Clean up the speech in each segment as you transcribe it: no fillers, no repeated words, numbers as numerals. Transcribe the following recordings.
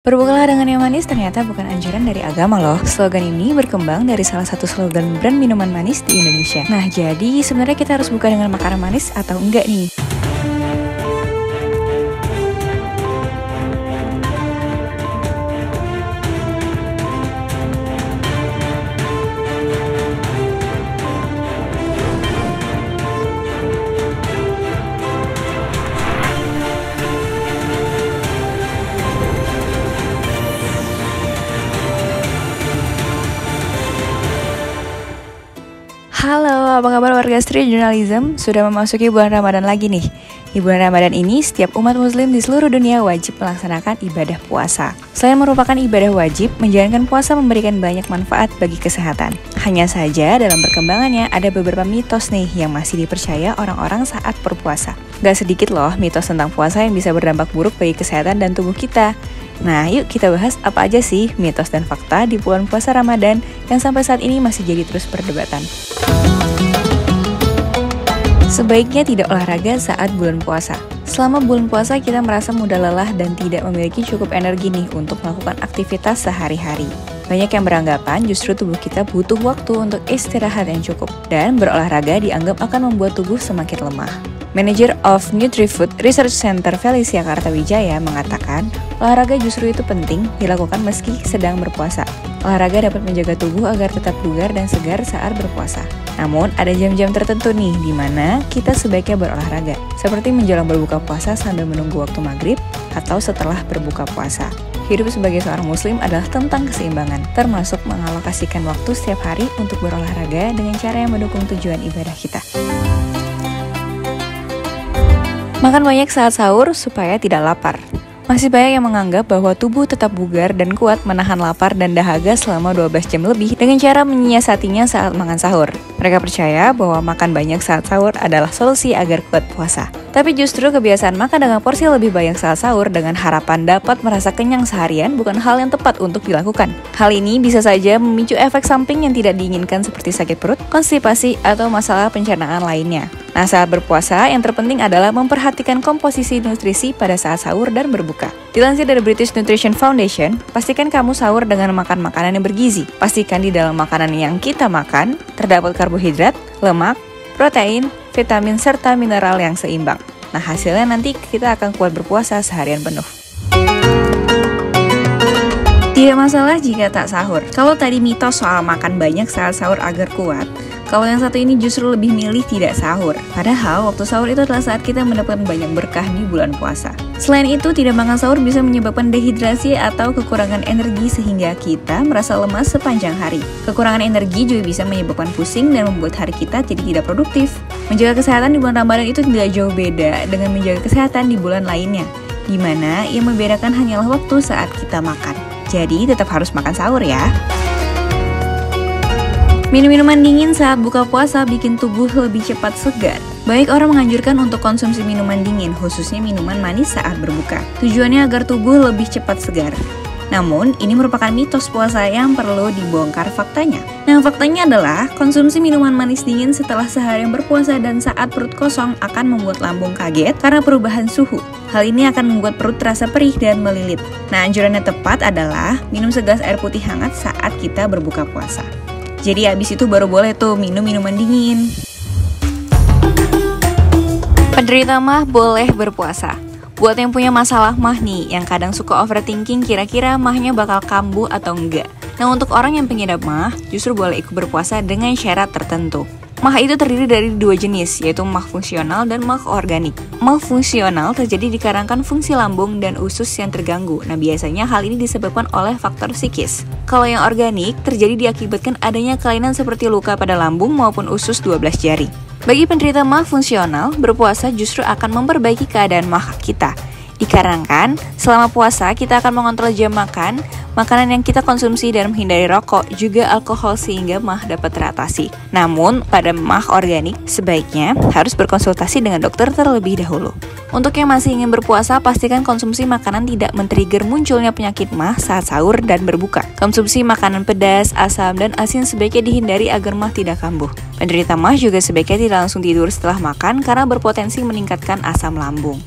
Berbukalah dengan yang manis ternyata bukan anjuran dari agama loh. Slogan ini berkembang dari salah satu slogan brand minuman manis di Indonesia. Nah, jadi sebenarnya kita harus buka dengan makanan manis atau enggak nih? Halo, apa kabar warga Street Journalism? Sudah memasuki bulan Ramadan lagi nih. Di bulan Ramadan ini, setiap umat muslim di seluruh dunia wajib melaksanakan ibadah puasa. Selain merupakan ibadah wajib, menjalankan puasa memberikan banyak manfaat bagi kesehatan. Hanya saja, dalam perkembangannya ada beberapa mitos nih yang masih dipercaya orang-orang saat berpuasa. Gak sedikit loh mitos tentang puasa yang bisa berdampak buruk bagi kesehatan dan tubuh kita. Nah, yuk kita bahas apa aja sih mitos dan fakta di bulan puasa Ramadan yang sampai saat ini masih jadi terus perdebatan. Sebaiknya tidak olahraga saat bulan puasa. Selama bulan puasa kita merasa mudah lelah dan tidak memiliki cukup energi nih untuk melakukan aktivitas sehari-hari. Banyak yang beranggapan justru tubuh kita butuh waktu untuk istirahat yang cukup, dan berolahraga dianggap akan membuat tubuh semakin lemah. Manager of NutriFood Research Center Felicia Kartawijaya mengatakan, olahraga justru itu penting dilakukan meski sedang berpuasa. Olahraga dapat menjaga tubuh agar tetap bugar dan segar saat berpuasa. Namun, ada jam-jam tertentu nih di mana kita sebaiknya berolahraga, seperti menjelang berbuka puasa sambil menunggu waktu maghrib atau setelah berbuka puasa. Hidup sebagai seorang muslim adalah tentang keseimbangan, termasuk mengalokasikan waktu setiap hari untuk berolahraga dengan cara yang mendukung tujuan ibadah kita. Makan banyak saat sahur supaya tidak lapar. Masih banyak yang menganggap bahwa tubuh tetap bugar dan kuat menahan lapar dan dahaga selama 12 jam lebih dengan cara menyiasatinya saat makan sahur. Mereka percaya bahwa makan banyak saat sahur adalah solusi agar kuat puasa. Tapi justru kebiasaan makan dengan porsi lebih banyak saat sahur dengan harapan dapat merasa kenyang seharian bukan hal yang tepat untuk dilakukan. Hal ini bisa saja memicu efek samping yang tidak diinginkan seperti sakit perut, konstipasi, atau masalah pencernaan lainnya. Nah, saat berpuasa, yang terpenting adalah memperhatikan komposisi nutrisi pada saat sahur dan berbuka. Dilansir dari British Nutrition Foundation, pastikan kamu sahur dengan makan makanan yang bergizi. Pastikan di dalam makanan yang kita makan, terdapat karbohidrat, lemak, protein, vitamin, serta mineral yang seimbang. Nah, hasilnya nanti kita akan kuat berpuasa seharian penuh. Tidak masalah jika tak sahur. Kalau tadi mitos soal makan banyak saat sahur agar kuat, kalau yang satu ini justru lebih milih tidak sahur. Padahal waktu sahur itu adalah saat kita mendapatkan banyak berkah di bulan puasa. Selain itu, tidak makan sahur bisa menyebabkan dehidrasi atau kekurangan energi sehingga kita merasa lemas sepanjang hari. Kekurangan energi juga bisa menyebabkan pusing dan membuat hari kita jadi tidak produktif. Menjaga kesehatan di bulan Ramadan itu tidak jauh beda dengan menjaga kesehatan di bulan lainnya, di mana yang membedakan hanyalah waktu saat kita makan. Jadi tetap harus makan sahur ya. Minum-minuman dingin saat buka puasa bikin tubuh lebih cepat segar. Banyak orang menganjurkan untuk konsumsi minuman dingin, khususnya minuman manis saat berbuka. Tujuannya agar tubuh lebih cepat segar. Namun, ini merupakan mitos puasa yang perlu dibongkar faktanya. Nah, faktanya adalah konsumsi minuman manis dingin setelah seharian berpuasa dan saat perut kosong akan membuat lambung kaget karena perubahan suhu. Hal ini akan membuat perut terasa perih dan melilit. Nah, anjuran yang tepat adalah minum segelas air putih hangat saat kita berbuka puasa. Jadi abis itu baru boleh tuh minum minuman dingin. Penderita mah boleh berpuasa. Buat yang punya masalah mah nih, yang kadang suka overthinking kira-kira mahnya bakal kambuh atau enggak. Nah, untuk orang yang pengidap mah, justru boleh ikut berpuasa dengan syarat tertentu. Mah itu terdiri dari dua jenis, yaitu mah fungsional dan mah organik. Mah fungsional terjadi dikarenakan fungsi lambung dan usus yang terganggu. Nah, biasanya hal ini disebabkan oleh faktor psikis. Kalau yang organik terjadi diakibatkan adanya kelainan seperti luka pada lambung maupun usus 12 jari. Bagi penderita mah fungsional, berpuasa justru akan memperbaiki keadaan mah kita. Dikarenakan selama puasa kita akan mengontrol jam makan, makanan yang kita konsumsi dan menghindari rokok, juga alkohol sehingga mah dapat teratasi. Namun, pada mah organik sebaiknya harus berkonsultasi dengan dokter terlebih dahulu. Untuk yang masih ingin berpuasa, pastikan konsumsi makanan tidak men-trigger munculnya penyakit mah saat sahur dan berbuka. Konsumsi makanan pedas, asam, dan asin sebaiknya dihindari agar mah tidak kambuh. Penderita mah juga sebaiknya tidak langsung tidur setelah makan karena berpotensi meningkatkan asam lambung.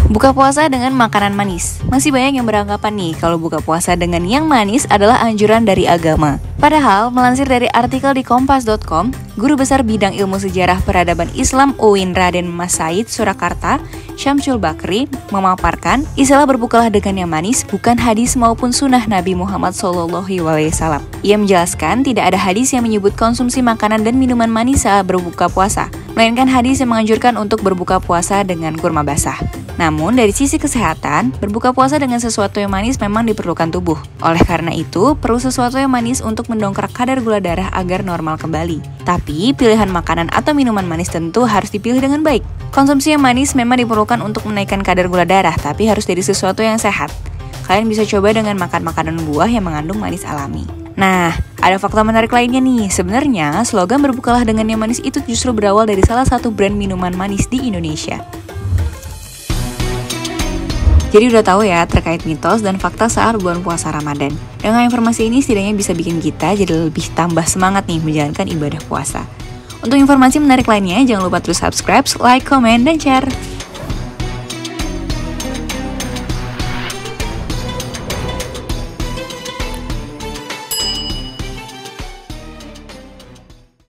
Buka puasa dengan makanan manis. Masih banyak yang beranggapan nih kalau buka puasa dengan yang manis adalah anjuran dari agama. Padahal, melansir dari artikel di kompas.com, Guru Besar Bidang Ilmu Sejarah Peradaban Islam UIN Raden Mas Said Surakarta, Syamsul Bakri, memaparkan, istilah berbukalah dengan yang manis bukan hadis maupun sunnah Nabi Muhammad SAW. Ia menjelaskan tidak ada hadis yang menyebut konsumsi makanan dan minuman manis saat berbuka puasa, melainkan hadis yang menganjurkan untuk berbuka puasa dengan kurma basah. Namun, dari sisi kesehatan, berbuka puasa dengan sesuatu yang manis memang diperlukan tubuh. Oleh karena itu, perlu sesuatu yang manis untuk mendongkrak kadar gula darah agar normal kembali. Tapi, pilihan makanan atau minuman manis tentu harus dipilih dengan baik. Konsumsi yang manis memang diperlukan untuk menaikkan kadar gula darah, tapi harus dari sesuatu yang sehat. Kalian bisa coba dengan makan makanan buah yang mengandung manis alami. Nah, ada fakta menarik lainnya nih. Sebenarnya, slogan berbukalah dengan yang manis itu justru berawal dari salah satu brand minuman manis di Indonesia. Jadi udah tahu ya terkait mitos dan fakta saat bulan puasa Ramadan. Dengan informasi ini setidaknya bisa bikin kita jadi lebih tambah semangat nih menjalankan ibadah puasa. Untuk informasi menarik lainnya, jangan lupa terus subscribe, like, komen, dan share.